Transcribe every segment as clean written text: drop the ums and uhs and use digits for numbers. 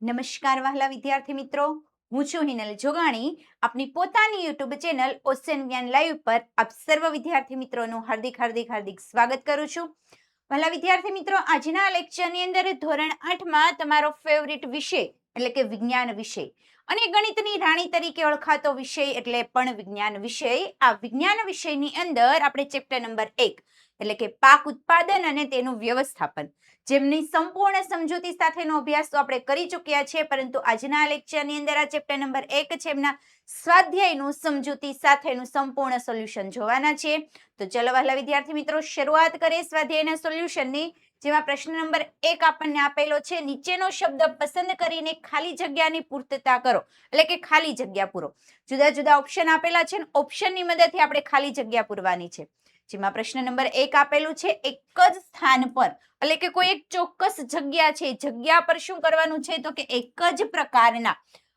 નમસ્કાર વહાલા વિદ્યાર્થી મિત્રો, હું છું હિનલ જોગાણી. આપની પોતાની યુટ્યુબ ચેનલ ઓશન જ્ઞાન લાઈવ પર આપ સર્વ વિદ્યાર્થી મિત્રોનું હાર્દિક સ્વાગત કરું છું. વહાલા વિદ્યાર્થી મિત્રો, આજના લેક્ચરની અંદર ધોરણ 8માં તમારો ફેવરિટ વિષય એટલે કે વિજ્ઞાન વિષય અને ગણિતની રાણી તરીકે ઓળખાતો વિષય એટલે પણ વિજ્ઞાન વિષય. આ વિજ્ઞાન વિષયની અંદર આપણે ચેપ્ટર નંબર 1 એટલે કે પાક ઉત્પાદન અને તેનું વ્યવસ્થાપન, જેમની સંપૂર્ણ સમજૂતી સાથેનો અભ્યાસ તો આપણે કરી ચૂક્યા છે, પરંતુ આજના લેક્ચરની અંદર આ ચેપ્ટર નંબર 1 છે એમના સ્વાધ્યાયનું સમજૂતી સાથેનું સંપૂર્ણ સોલ્યુશન જોવાના છે. તો ચલો વહાલા વિદ્યાર્થી મિત્રો, શરૂઆત કરીએ સ્વાધ્યાયના સોલ્યુશનની, જેમાં પ્રશ્ન નંબર 1 આપણને આપેલો છે. નીચેનો શબ્દ પસંદ કરીને ખાલી જગ્યાની પૂર્તતા કરો, એટલે કે ખાલી જગ્યા પૂરો. જુદા જુદા ઓપ્શન આપેલા છે, ઓપ્શનની મદદથી આપણે ખાલી જગ્યા પૂરવાની છે. જેમાં પ્રશ્ન નંબર 1 આપેલું છે, એક જ સ્થાન પર એટલે કે કોઈ એક ચોક્કસ જગ્યા છે, જગ્યા પર શું કરવાનું છે તો કે એક જ પ્રકારના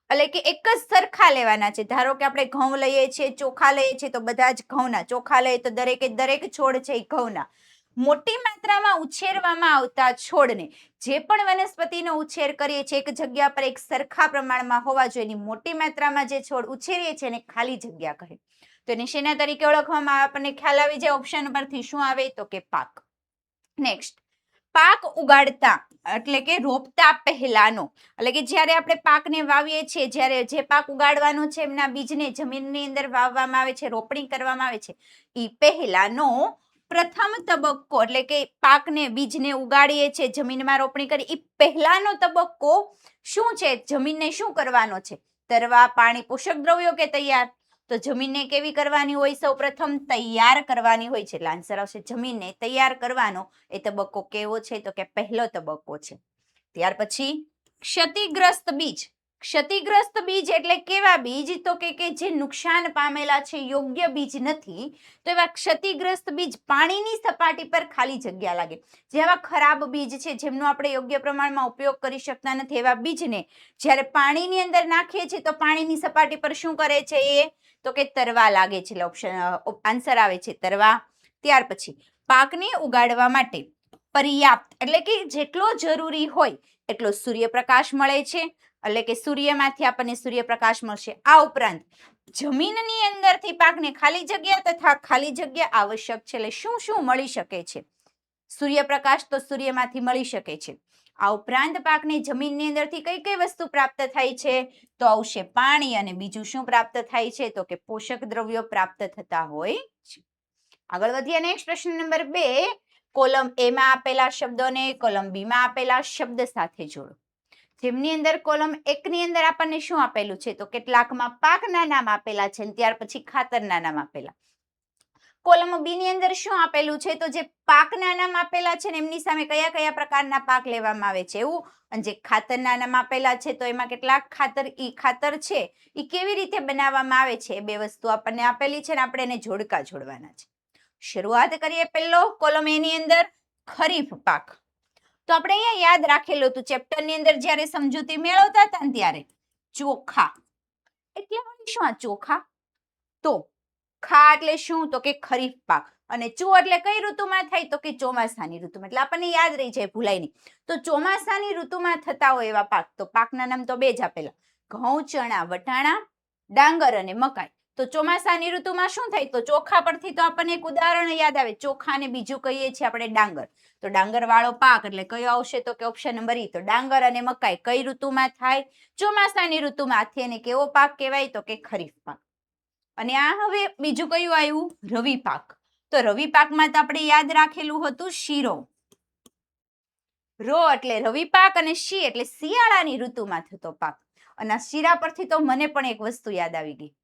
એટલે કે એક જ સરખા લેવાના છે. ધારો કે આપણે ઘઉં લઈએ છીએ, ચોખા લઈએ છીએ તો બધા જ ઘઉંના, ચોખા લઈએ તો દરેક છોડ છે એ ઘઉંના. મોટી માત્રામાં ઉછેરવામાં આવતા છોડને, જે પણ વનસ્પતિનો ઉછેર કરીએ છીએ, એક જગ્યા પર એક સરખા પ્રમાણમાં હોવા જોઈએ. મોટી માત્રામાં જે છોડ ઉછેરીએ છીએ એને ખાલી જગ્યા કહે. તો એને શેના તરીકે ઓળખવામાં આવે? આપણને ખ્યાલ આવી જાય ઓપ્શન પરથી. શું આવે તો કે પાક. નેક્સ્ટ, પાક ઉગાડતા એટલે કે રોપતા પહેલાનો એટલે કે જ્યારે આપણે પાકને વાવીએ છીએ, જ્યારે જે પાક ઉગાડવાનો છે એમના બીજને જમીનની અંદર વાવવામાં આવે છે, રોપણી કરવામાં આવે છે, એ પહેલાનો પ્રથમ તબક્કો એટલે કે પાકને બીજને ઉગાડીએ છીએ, જમીનમાં રોપણી કરી, એ પહેલાનો તબક્કો શું છે? જમીનને શું કરવાનો છે? તરવા, પાણી, પોષક દ્રવ્યો કે તૈયાર? તો જમીનને કેવી કરવાની હોય? સૌપ્રથમ તૈયાર કરવાની હોય છે. એટલે આન્સર આવશે જમીનને તૈયાર કરવાનો. એ તબક્કો કેવો છે તો કે પહેલો તબક્કો છે. ત્યાર પછી ક્ષતિગ્રસ્ત બીજ. ક્ષતિગ્રસ્ત બીજ એટલે કેવા બીજ તો કે જે નુકસાન પામેલા છે, યોગ્ય બીજ નથી, તો એવા ક્ષતિગ્રસ્ત બીજ પાણીની સપાટી પર ખાલી જગ્યા લાગે. જેવા ખરાબ બીજ છે, જેમનો આપણે યોગ્ય પ્રમાણમાં ઉપયોગ કરી શકતા નથી, એવા બીજને જ્યારે પાણીની અંદર નાખીએ છીએ તો પાણીની સપાટી પર શું કરે છે? એ તો કે તરવા લાગે છે. ઓપ્શન આન્સર આવે છે તરવા. ત્યાર પછી પાકને ઉગાડવા માટે પર્યાપ્ત એટલે કે જેટલો જરૂરી હોય એટલો સૂર્યપ્રકાશ મળે છે, એટલે કે સૂર્યમાંથી આપણને સૂર્યપ્રકાશ મળશે. આ ઉપરાંત જમીનની અંદરથી પાકને ખાલી જગ્યા તથા ખાલી જગ્યા આવશ્યક છે. એટલે શું શું મળી શકે છે? સૂર્યપ્રકાશ તો સૂર્યમાંથી મળી શકે છે. આ ઉપરાંત પાકને જમીનની અંદરથી કઈ કઈ વસ્તુ પ્રાપ્ત થાય છે? તો આવશે પાણી, અને બીજું શું પ્રાપ્ત થાય છે તો કે પોષક દ્રવ્યો પ્રાપ્ત થતા હોય છે. આગળ વધીએ. નેક્સ્ટ પ્રશ્ન નંબર 2, કોલમ એ માં આપેલા શબ્દોને કોલમ બી માં આપેલા શબ્દ સાથે જોડો. જેમની અંદર કોલમ 1 ની અંદર આપણને શું આપેલું છે તો કેટલાકમાં પાકના નામ આપેલા છે, ત્યાર પછી ખાતરના નામ આપેલા. કોલમ બી ની અંદર શું આપેલું છે તો જે પાકના નામ આપેલા છે ને એમની સામે કયા કયા પ્રકારના પાક લેવામાં આવે છે એવું, અને જે ખાતરના નામ આપેલા છે તો એમાં કેટલાક ખાતર છે એ કેવી રીતે બનાવવામાં આવે છે, એ બે વસ્તુ આપણને આપેલી છે ને આપણે એને જોડકા જોડવાના છે. શરૂઆત કરીએ પહેલો કોલમ એ ની અંદર ખરીફ પાક. તો આપણે અહીંયા યાદ રાખેલું હતું ચેપ્ટરની અંદર જ્યારે સમજૂતી મેળવતા હતા ને ત્યારે, ચોખા એટલે શું? આ ચોખા. તો ખા એટલે શું તો કે ખરીફ પાક, અને ચો એટલે કઈ ઋતુમાં થાય તો કે ચોમાસાની ઋતુમાં. એટલે આપણને યાદ રહી જાય, ભૂલાય નહીં. તો ચોમાસાની ઋતુમાં થતા હોય એવા પાક. તો પાકના નામ તો બે જ આપેલા, ઘઉં, ચણા, વટાણા, ડાંગર અને મકાઈ. તો ચોમાસાની ઋતુમાં શું થાય? તો ચોખા પરથી તો આપણને એક ઉદાહરણ યાદ આવે, ચોખા ને બીજું કહીએ છીએ આપણે ડાંગર. તો ડાંગર વાળો પાક એટલે કયો આવશે તો કે ઓપ્શન નંબર ઈ. તો ડાંગર અને મકાઈ કઈ ઋતુમાં થાય? ચોમાસાની ઋતુમાં. આથી એને કેવો પાક કહેવાય તો કે ખરીફ પાક. અને આ હવે બીજું કયું આવ્યું? રવિ પાક. તો રવિ પાકમાં તો આપણે યાદ રાખેલું હતું શીરો. રો એટલે રવિ પાક અને શી એટલે શિયાળાની ઋતુમાં થતો પાક. અને આ શીરા પરથી તો મને પણ એક વસ્તુ યાદ આવી ગઈ.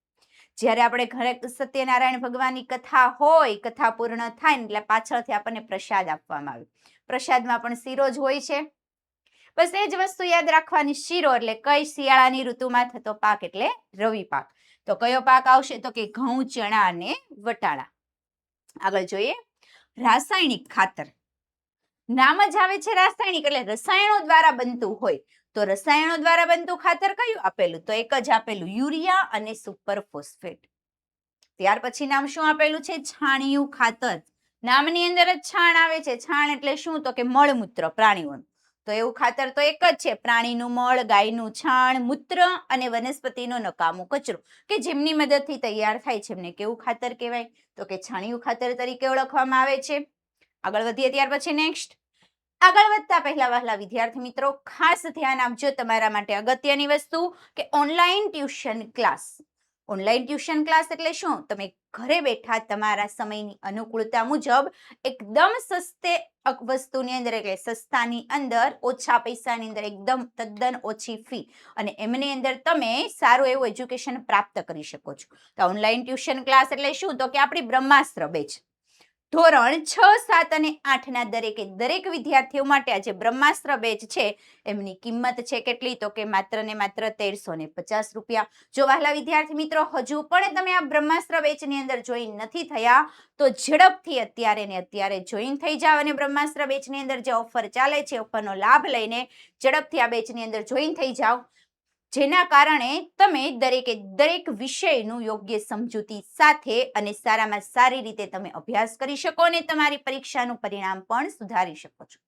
જ્યારે આપણે ઘરે સત્યનારાયણ ભગવાનની કથા હોય, કથા પૂર્ણ થાય ને એટલે પાછળથી આપણને પ્રસાદ આપવામાં આવે. પ્રસાદમાં પણ શીરો જ હોય છે. બસ એ જ વસ્તુ યાદ રાખવાની. શીરો એટલે કઈ શિયાળાની ઋતુમાં થતો પાક એટલે રવિ પાક. તો કયો પાક આવશે તો કે ઘઉં, ચણા અને વટાણા. આગળ જોઈએ, રાસાયણિક ખાતર. નામ જ આવે છે રાસાયણિક એટલે રસાયણો દ્વારા બનતું હોય. તો રસાયણો દ્વારા બનતું ખાતર કયું આપેલું? તો એક જ આપેલું, યુરિયા અને સુપર ફોસ્ફેટ. ત્યાર પછી નામ શું આપેલું છે? છાણિયું ખાતર. નામની અંદર જ છાણ આવે છે. છાણ એટલે શું તો કે મળમૂત્ર પ્રાણીઓનું. તો એવું ખાતર તો એક જ છે, પ્રાણીનું મળ, ગાયનું છાણ, મૂત્ર અને વનસ્પતિનો નકામો કચરો કે જેમની મદદથી તૈયાર થાય છે એમને કેવું ખાતર કહેવાય? તો કે છાણિયું ખાતર તરીકે ઓળખવામાં આવે છે. આગળ વધીએ ત્યાર પછી નેક્સ્ટ. આગળ વધતા પહેલા વહાલા વિદ્યાર્થી મિત્રો ખાસ ધ્યાન આપજો, તમારા માટે અગત્યની વસ્તુ કે online tuition class. Online tuition class એટલે શું? તમે ઘરે બેઠા તમારા સમયની અનુકૂળતા મુજબ એકદમ સસ્તે વસ્તુની અંદર એટલે સસ્તાની અંદર ઓછા પૈસાની અંદર એકદમ તદ્દન ઓછી ફી અને એમની અંદર તમે સારું એવું એજ્યુકેશન પ્રાપ્ત કરી શકો છો. તો ઓનલાઈન ટ્યુશન ક્લાસ એટલે શું? તો કે આપણી બ્રહ્માસ્ત્ર બેચ ધોરણ 6, 7 અને 8ના દરેક વિદ્યાર્થીઓ માટે આ જે બ્રહ્માસ્ત્ર બેચ છે એમની કિંમત છે કેટલી? તો કે માત્ર ને માત્ર 1350 રૂપિયા. જો વહાલા વિદ્યાર્થી મિત્રો હજુ પણ તમે આ બ્રહ્માસ્ત્ર બેચની અંદર જોઈન નથી થયા તો ઝડપથી અત્યારે જોઈન થઈ જાવ અને બ્રહ્માસ્ત્ર બેચની અંદર જે ઓફર ચાલે છે ઓફરનો લાભ લઈને ઝડપથી આ બેચની અંદર જોઈન થઈ જાવ, જેના કારણે તમે દરેક વિષયનું યોગ્ય સમજૂતી સાથે અને સારામાં સારી રીતે તમે અભ્યાસ કરી શકો અને તમારી પરીક્ષાનું પરિણામ પણ સુધારી શકો છો.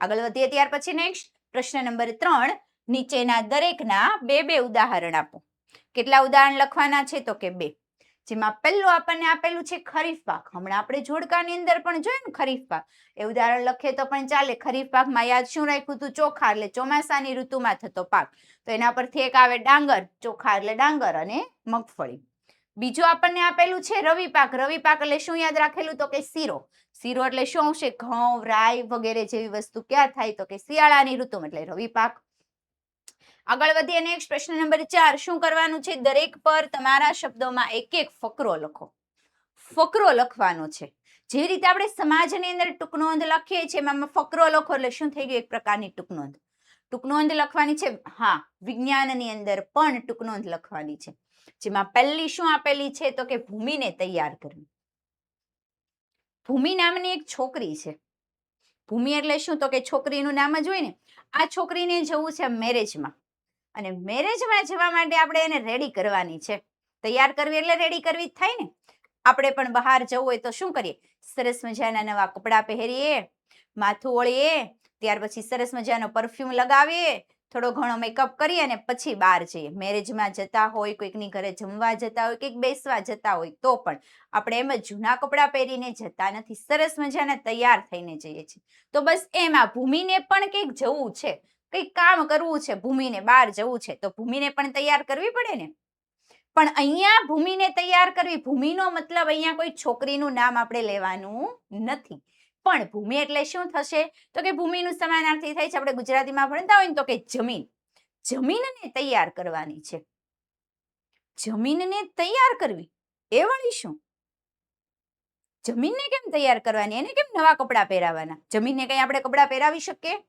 આગળ વધીએ ત્યાર પછી નેક્સ્ટ પ્રશ્ન નંબર 3. નીચેના દરેકના બે ઉદાહરણ આપો. કેટલા ઉદાહરણ લખવાના છે? તો કે 2. જેમાં પહેલું આપણને આપેલું છે ખરીફ પાક. હમણાં આપણે જોડકાની અંદર પણ જોયું ને ખરીફ પાક. એ ઉદાહરણ લખીએ તો પણ ચાલે. ખરીફ પાકમાં યાદ શું રાખ્યું હતું? ચોખા એટલે ચોમાસાની ઋતુમાં થતો પાક. તો એના પરથી એક આવે ડાંગર, ચોખા એટલે ડાંગર અને મગફળી. બીજું આપણને આપેલું છે રવિ પાક. રવિ પાક એટલે શું યાદ રાખેલું? તો કે શીરો. શીરો એટલે શું આવશે? ઘઉં, રાઈ વગેરે જેવી વસ્તુ ક્યાં થાય? તો કે શિયાળાની ઋતુમાં એટલે રવિ પાક. આગળ વધીએ નેક્સ્ટ પ્રશ્ન નંબર 4. શું કરવાનું છે? દરેક પર તમારા શબ્દોમાં એક ફકરો લખો. ફકરો લખવાનો છે. જે રીતે આપણે સમાજની અંદર ટૂંકનોંધ લખીએ છીએ એમાં ફકરો લખો એટલે શું થઈ ગયું? એક પ્રકારની ટૂંકનોંધ. ટૂંકનોંધ લખવાની છે. હા, વિજ્ઞાનની અંદર પણ ટૂંકનોંધ લખવાની છે. જેમાં પહેલી શું આપેલી છે? તો કે ભૂમિને તૈયાર કરવી. ભૂમિ નામની એક છોકરી છે. ભૂમિ એટલે શું? તો કે છોકરીનું નામ જ હોય ને. આ છોકરીને જવું છે મેરેજમાં અને મેરેજમાં જવા માટે આપણે એને રેડી કરવાની છે. તૈયાર કરવી એટલે રેડી કરવી જ થાય ને. આપણે પણ બહાર જવું હોય તો શું કરીએ? સરસ મજાના નવા કપડાં પહેરીએ, માથું ઓળીએ, ત્યાર પછી સરસ મજાનો પરફ્યુમ લગાવીએ, થોડો ઘણો મેકઅપ કરીએ અને પછી બહાર જઈએ. મેરેજમાં જતા હોય, કોઈકની ઘરે જમવા જતા હોય, કંઈક બેસવા જતા હોય તો પણ આપણે એમ જ જૂના કપડાં પહેરીને જતા નથી, સરસ મજાના તૈયાર થઈને જઈએ છીએ. તો બસ એમાં ભૂમિને પણ કંઈક જવું છે, કંઈક કામ કરવું છે, ભૂમિને બહાર જવું છે તો ભૂમિને પણ તૈયાર કરવી પડે ને. પણ અહીંયા ભૂમિને તૈયાર કરવી, ભૂમિનો મતલબ અહીંયા કોઈ છોકરીનું નામ આપણે લેવાનું નથી. પણ ભૂમિ એટલે શું થશે? તો કે ભૂમિનું સમાનાર્થી થાય છે, આપણે ગુજરાતીમાં ભણતા હોય ને તો કે જમીન. જમીનને તૈયાર કરવાની છે. જમીનને તૈયાર કરવી એ વળી શું? જમીનને કેમ તૈયાર કરવાની? એને કેમ નવા કપડાં પહેરાવાના? જમીનને કઈ આપણે કપડાં પહેરાવી શકીએ?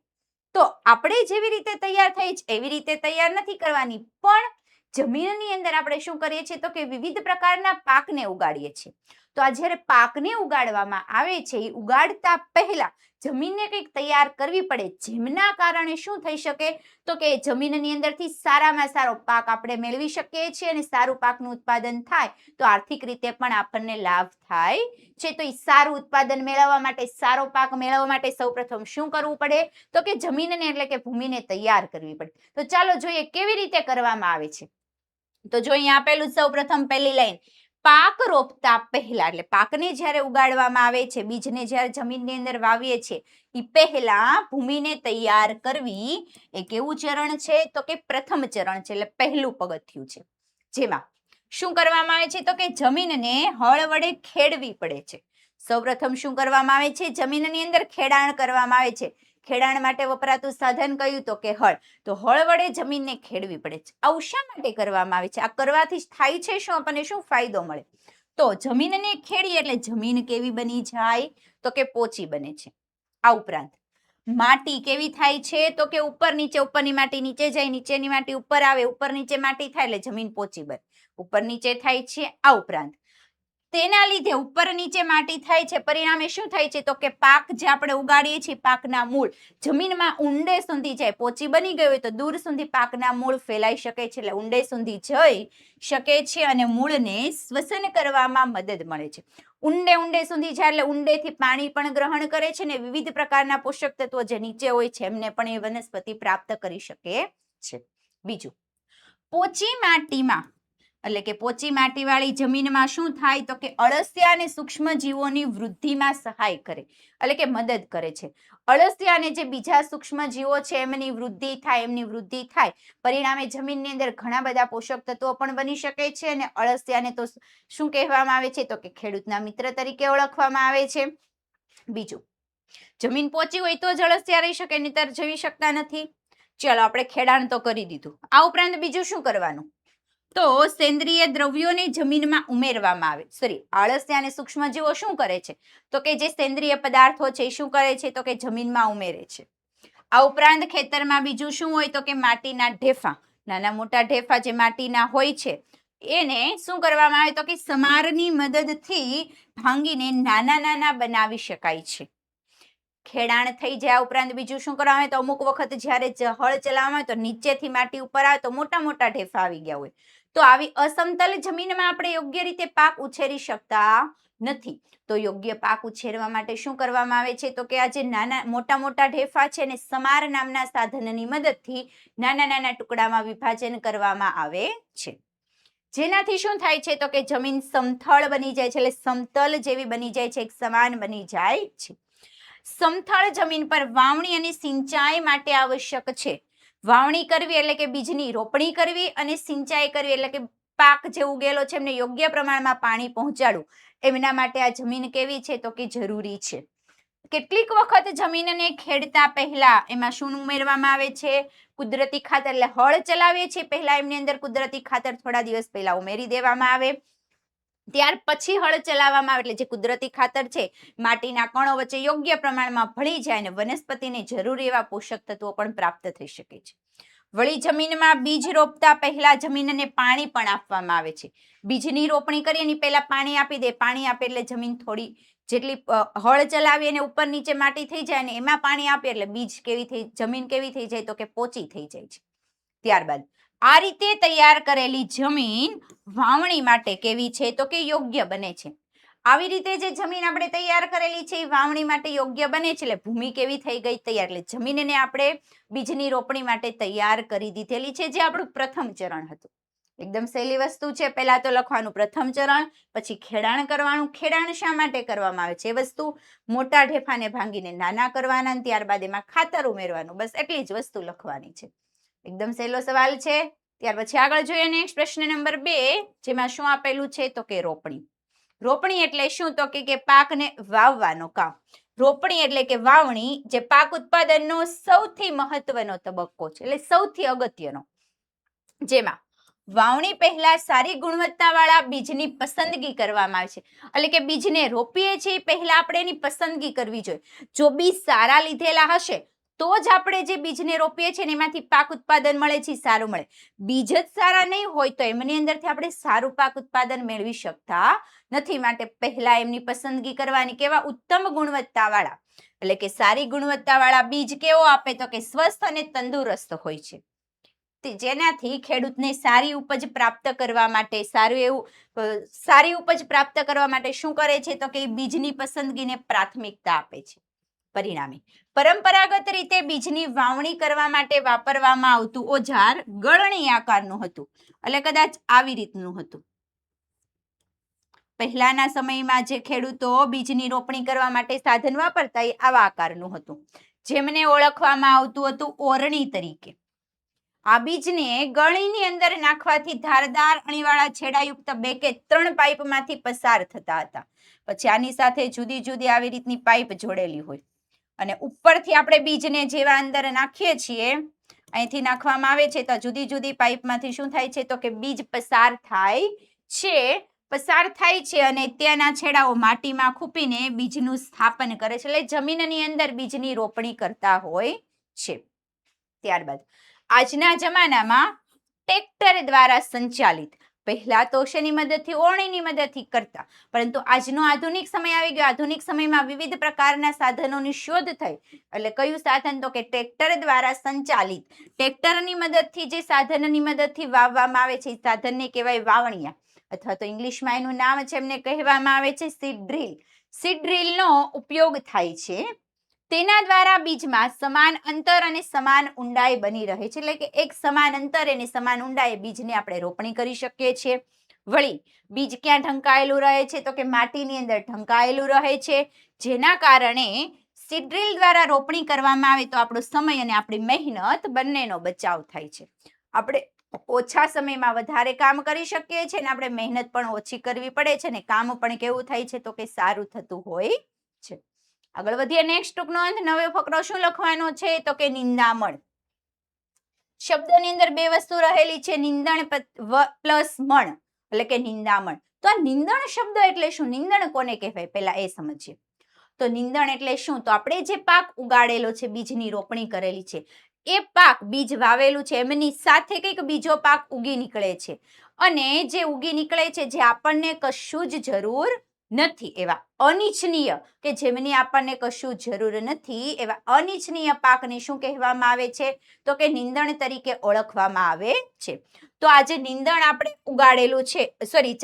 તો આપણે જેવી રીતે તૈયાર થઈ છે એવી રીતે તૈયાર નથી કરવાની, પણ જમીનની અંદર આપણે શું કરીએ છીએ? તો કે વિવિધ પ્રકારના પાકને ઉગાડીએ છીએ. તો આ જ્યારે પાકને ઉગાડવામાં આવે છે એ ઉગાડતા પહેલા જમીનને કંઈક તૈયાર કરવી પડે, જેમના કારણે શું થઈ શકે? તો કે જમીનની અંદરથી સારામાં સારો પાક આપણે મેળવી શકીએ છીએ અને સારું પાકનું ઉત્પાદન થાય તો આર્થિક રીતે પણ આપણને લાભ થાય છે. તો એ સારું ઉત્પાદન મેળવવા માટે, સારો પાક મેળવવા માટે સૌપ્રથમ શું કરવું પડે? તો કે જમીનને એટલે કે ભૂમિને તૈયાર કરવી પડે. તો ચાલો જોઈએ કેવી રીતે કરવામાં આવે છે. તો જો અહીંયા આપેલું સૌપ્રથમ પહેલી લાઈન, પાક રોપતા પહેલા એટલે પાકને જ્યારે ઉગાડવામાં આવે છે, બીજને જ્યારે જમીનની અંદર વાવીએ છીએ એ પહેલા ભૂમિને તૈયાર કરવી એ કેવું ચરણ છે? તો કે પ્રથમ ચરણ છે, એટલે પહેલું પગથિયું છે. જેમાં શું કરવામાં આવે છે? તો કે જમીનને હળ વડે ખેડવી પડે છે. સૌપ્રથમ શું કરવામાં આવે છે? જમીનની અંદર ખેડાણ કરવામાં આવે છે. ખેડાણ માટે વપરાતું સાધન કયું? તો કે હળ. તો હળ વડે જમીનને ખેડવી પડે છે. આવું શા માટે કરવામાં આવે છે? આ કરવાથી થાય છે શું? આપણને શું ફાયદો મળે? તો જમીનને ખેડીએ એટલે જમીન કેવી બની જાય? તો કે પોચી બને છે. આ ઉપરાંત માટી કેવી થાય છે? તો કે ઉપર નીચે, ઉપરની માટી નીચે જાય, નીચેની માટી ઉપર આવે, ઉપર નીચે માટી થાય એટલે જમીન પોચી બને, ઉપર નીચે થાય છે. આ ઉપરાંત તેના લીધે ઉપર નીચે માટી થાય છે, પરિણામે શું થાય છે તો કે પાક જે આપણે ઉગાડીએ છીએ પાકના મૂળ જમીનમાં ઊંડે સુધી જાય, પોચી બની ગઈ હોય તો દૂર સુધી પાકના મૂળ ફેલાઈ શકે છે, એટલે ઊંડે સુધી જઈ શકે છે અને મૂળને શ્વસન કરવામાં મદદ મળે છે. ઊંડે સુધી જાય એટલે ઊંડેથી પાણી પણ ગ્રહણ કરે છે ને વિવિધ પ્રકારના પોષક તત્વો જે નીચે હોય છે એમને પણ એ વનસ્પતિ પ્રાપ્ત કરી શકે છે. બીજું, પોચી માટીમાં એટલે કે પોચી માટીવાળી જમીનમાં શું થાય તો કે અળસિયા અને સૂક્ષ્મ જીવોની વૃદ્ધિમાં સહાય કરે એટલે કે મદદ કરે છે. અળસિયા અને જે બીજા સૂક્ષ્મ જીવો છે એમની વૃદ્ધિ થાય, પરિણામે જમીનની અંદર ઘણા બધા પોષક તત્વો પણ બની શકે છે અને અળસિયાને તો શું કહેવામાં આવે છે તો કે ખેડૂતના મિત્ર તરીકે ઓળખવામાં આવે છે. બીજું, જમીન પોચી હોય તો જ અળસિયા રહી શકે, નહીંતર જીવી શકતા નથી. ચલો આપણે ખેડાણ તો કરી દીધું. આ ઉપરાંત બીજું શું કરવાનું તો સેન્દ્રિય દ્રવ્યોને જમીનમાં ઉમેરવામાં આવે. અળસિયા અને સૂક્ષ્મજીવો શું કરે છે તો કે જે સેન્દ્રિય પદાર્થો છે શું કરે છે તો કે જમીનમાં ઉમેરે છે. આ ઉપરાંત ખેતરમાં બીજું શું હોય તો કે માટીના ઢેફા, નાના મોટા ઢેફા જે માટીના હોય છે એને શું કરવામાં આવે તો કે સમારની મદદથી ભાંગીને નાના બનાવી શકાય છે. ખેડાણ થઈ જાય. ઉપરાંત બીજું શું કરવામાં આવે તો અમુક વખત જ્યારે હળ ચલાવવામાં આવે તો નીચેથી માટી ઉપર આવે તો મોટા ઢેફા આવી ગયા હોય, તો આવી અસમતલ જમીનમાં આપણે યોગ્ય રીતે પાક ઉછેરી શકતા નથી. તો યોગ્ય પાક ઉછેરવા માટે શું કરવામાં આવે છે તો કે આ જે મોટા ઢેફા છે ને સમાર નામના સાધનની મદદથી નાના ટુકડામાં વિભાજન કરવામાં આવે છે, જેનાથી શું થાય છે તો કે જમીન સમથળ બની જાય છે, એટલે સમતલ જેવી બની જાય છે, એક સમાન બની જાય છે. સમથળ જમીન પર વાવણી અને સિંચાઈ માટે આવશ્યક છે. વાવણી કરવી એટલે કે બીજની રોપણી કરવી અને સિંચાઈ કરવી એટલે કે પાક જે ઉગેલો છે એમને યોગ્ય પ્રમાણમાં પાણી પહોંચાડવું, એમના માટે આ જમીન કેવી છે તો કે જરૂરી છે. કેટલીક વખત જમીનને ખેડતા પહેલા એમાં શું ઉમેરવામાં આવે છે કુદરતી ખાતર, એટલે હળ ચલાવીએ છીએ પહેલા એમની અંદર કુદરતી ખાતર થોડા દિવસ પહેલા ઉમેરી દેવામાં આવે, ત્યાર પછી હળ ચલાવવામાં આવે એટલે જે કુદરતી ખાતર છે માટીના કણો વચ્ચે યોગ્ય પ્રમાણમાં ભળી જાય અને વનસ્પતિને જરૂરી એવા પોષક તત્વો પણ પ્રાપ્ત થઈ શકે છે. વળી જમીનમાં બીજ રોપતા પહેલા જમીનને પાણી પણ આપવામાં આવે છે. બીજની રોપણી કરી એની પહેલા પાણી આપી દે, પાણી આપે એટલે જમીન થોડી જેટલી હળ ચલાવી અને ઉપર નીચે માટી થઈ જાય અને એમાં પાણી આપે એટલે જમીન કેવી થઈ જાય તો કે પોચી થઈ જાય છે. ત્યારબાદ આ રીતે તૈયાર કરેલી જમીન વાવણી માટે કેવી છે તો કે યોગ્ય બને છે. આવી રીતે જે જમીન આપણે તૈયાર કરેલી છે એ વાવણી માટે યોગ્ય બને છે, એટલે ભૂમિ કેવી થઈ ગઈ તૈયાર, એટલે જમીનને આપણે બીજની રોપણી માટે તૈયાર કરી દીધેલી છે, જે આપણું પ્રથમ ચરણ હતું. એકદમ સહેલી વસ્તુ છે. પહેલા તો લખવાનું પ્રથમ ચરણ, પછી ખેડાણ કરવાનું. ખેડાણ શા માટે કરવામાં આવે છે એ વસ્તુ મોટા ઢેફાને ભાંગીને નાના કરવાના, ત્યારબાદ એમાં ખાતર ઉમેરવાનું, બસ એટલી જ વસ્તુ લખવાની છે. એકદમ સહેલો સવાલ છે. ત્યાર પછી આગળ જોઈએ નેક્સ્ટ પ્રશ્ન નંબર 2, જેમાં શું આપેલું છે તો કે રોપણી. રોપણી એટલે શું તો કે પાકને વાવવાનો કામ. રોપણી એટલે કે વાવણી જે પાક ઉત્પાદનનો સૌથી મહત્વનો તબક્કો છે, એટલે સૌથી અગત્યનો, જેમાં વાવણી પહેલા સારી ગુણવત્તાવાળા બીજની પસંદગી કરવામાં આવે છે. એટલે કે બીજને રોપીએ છીએ પહેલા આપણે એની પસંદગી કરવી જોઈએ. જો બીજ સારા લીધેલા હશે તો જ આપણે જે બીજને રોપીએ છીએ એમાંથી પાક ઉત્પાદન મળે છે સારું મળે. બીજ જ સારા નહીં હોય તો એમની અંદરથી આપણે સારું પાક ઉત્પાદન મેળવી શકતા નથી. માટે પહેલા એમની પસંદગી કરવાની. કેવા? ઉત્તમ ગુણવત્તાવાળા, એટલે કે સારી ગુણવત્તાવાળા બીજ કેવો આપે તો કે સ્વસ્થ અને તંદુરસ્ત હોય છે, જેનાથી ખેડૂતને સારી ઉપજ પ્રાપ્ત કરવા માટે સારી ઉપજ પ્રાપ્ત કરવા માટે શું કરે છે તો કે બીજની પસંદગીને પ્રાથમિકતા આપે છે. પરિણામે પરંપરાગત રીતે બીજની વાવણી કરવા માટે વાપરવામાં આવતું ઓજાર ગળણી આકારનું હતું, એટલે કદાચ આવી રીતનું હતું. પહેલાના સમયમાં જે ખેડૂતો બીજની રોપણી કરવા માટે સાધન વાપરતા એ આવા આકારનું હતું, જેમને ઓળખવામાં આવતું હતું ઓરણી તરીકે. આ બીજને ગળણીની અંદર નાખવાથી ધારદાર અણીવાળા છેડાયુક્ત 2 કે 3 પાઇપમાંથી પસાર થતા હતા. પછી આની સાથે જુદી જુદી આવી રીતની પાઇપ જોડેલી હોય અને ઉપરથી આપણે બીજને જેવા અંદર નાખીએ છીએ, અહીંથી નાખવામાં આવે છે તો જુદી જુદી પાઇપમાંથી શું થાય છે તો કે બીજ પસાર થાય છે અને ત્યાંના છેડાઓ માટીમાં ખૂંપીને બીજનું સ્થાપન કરે છે, એટલે જમીનની અંદર બીજની રોપણી કરતા હોય છે. ત્યારબાદ આજના જમાનામાં ટ્રેક્ટર દ્વારા સંચાલિત પહેલા તો શેની મદદથી? ઓળણીની મદદથી કરતા, પરંતુ આજનો આધુનિક સમય આવી ગયો. આધુનિક સમયમાં વિવિધ પ્રકારના સાધનોની શોધ થઈ. એટલે કયું સાધન? તો કે ટ્રેક્ટર દ્વારા સંચાલિત. ટ્રેક્ટરની મદદથી જે સાધનની મદદથી વાવવામાં આવે છે એ સાધનને કહેવાય વાવણિયા, અથવા તો ઇંગ્લિશમાં એનું નામ છે, એમને કહેવામાં આવે છે સીડ ડ્રીલ. સીડ ડ્રીલનો ઉપયોગ થાય છે. તેના દ્વારા બીજમાં સમાન અંતર અને સમાન ઊંડાઈ બની રહે છે. એટલે કે એક સમાન અંતર અને સમાન ઊંડાઈ બીજને આપણે રોપણી કરી શકીએ છીએ. વળી બીજ ક્યાં ઢંકાયેલું રહે છે? તો કે માટીની અંદર ઢંકાયેલું રહે છે, જેના કારણે સીડ ડ્રીલ દ્વારા રોપણી કરવામાં આવે તો આપણો સમય અને આપણી મહેનત બંનેનો બચાવ થાય છે. આપણે ઓછા સમયમાં વધારે કામ કરી શકીએ છીએ અને આપણે મહેનત પણ ઓછી કરવી પડે છે અને કામ પણ કેવું થાય છે? તો કે સારું થતું હોય છે. આગળ વધીએ. નેક્સ્ટ ટૂંક નોંધ. નવો ફકરો શું લખવાનો છે? તો કે નિંદામણ. શબ્દની અંદર બે વસ્તુ રહેલી છે, નિંદણ પ્લસ મણ, એટલે કે નિંદામણ. તો આ નિંદણ શબ્દ એટલે શું? નિંદણ કોને કહેવાય? પહેલા એ સમજીએ. તો નિંદણ એટલે શું? તો આપણે જે પાક ઉગાડેલો છે, બીજની રોપણી કરેલી છે, એ પાક, બીજ વાવેલું છે, એમની સાથે કંઈક બીજો પાક ઉગી નીકળે છે, અને જે ઉગી નીકળે છે જે આપણને કશું જ જરૂર નથી, એવા અનિચ્છનીય, કે જેમની આપણને કશું જરૂર નથી, એવા અનિચ્છનીય પાકને શું કહેવામાં આવે છે? તો કે નિંદણ તરીકે ઓળખવામાં આવે છે. તો આ જે નિંદણ આપણે ઉગાડેલું છે,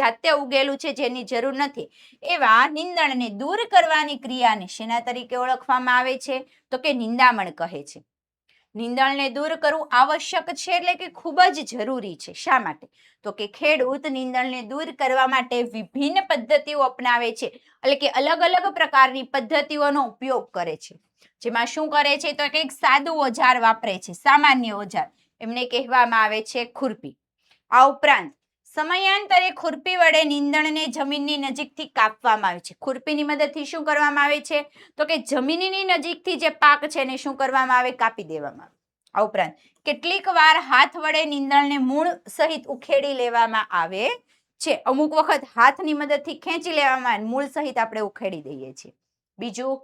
જાતે ઉગેલું છે, જેની જરૂર નથી, એવા નિંદણને દૂર કરવાની ક્રિયાને શેના તરીકે ઓળખવામાં આવે છે? તો કે નિંદામણ કહે છે. નિંદણને દૂર કરવું આવશ્યક છે, એટલે કે ખૂબ જ જરૂરી છે. શા માટે? તો કે ખેડૂત નિંદણને દૂર કરવા માટે વિભિન્ન પદ્ધતિઓ અપનાવે છે, એટલે કે અલગ અલગ પ્રકારની પદ્ધતિઓનો ઉપયોગ કરે છે. જેમાં શું કરે છે? તો કંઈક સાદું ઓજાર વાપરે છે, સામાન્ય ઓજાર, એમને કહેવામાં આવે છે ખુરપી. આ ઉપરાંત સમયાંતરે ખુરપી વડે નિંદણને જમીનની નજીકથી કાપવામાં આવે છે. ખુરપીની મદદથી શું કરવામાં આવે છે? તો કે જમીનની નજીકથી જે પાક છે એને શું કરવામાં આવે? કાપી દેવામાં આવે. આ ઉપરાંત કેટલીક વાર હાથ વડે નિંદણને મૂળ સહિત ઉખેડી લેવામાં આવે છે. અમુક વખત હાથની મદદથી ખેંચી લેવામાં આવે, મૂળ સહિત આપણે ઉખેડી દઈએ છીએ. બીજું,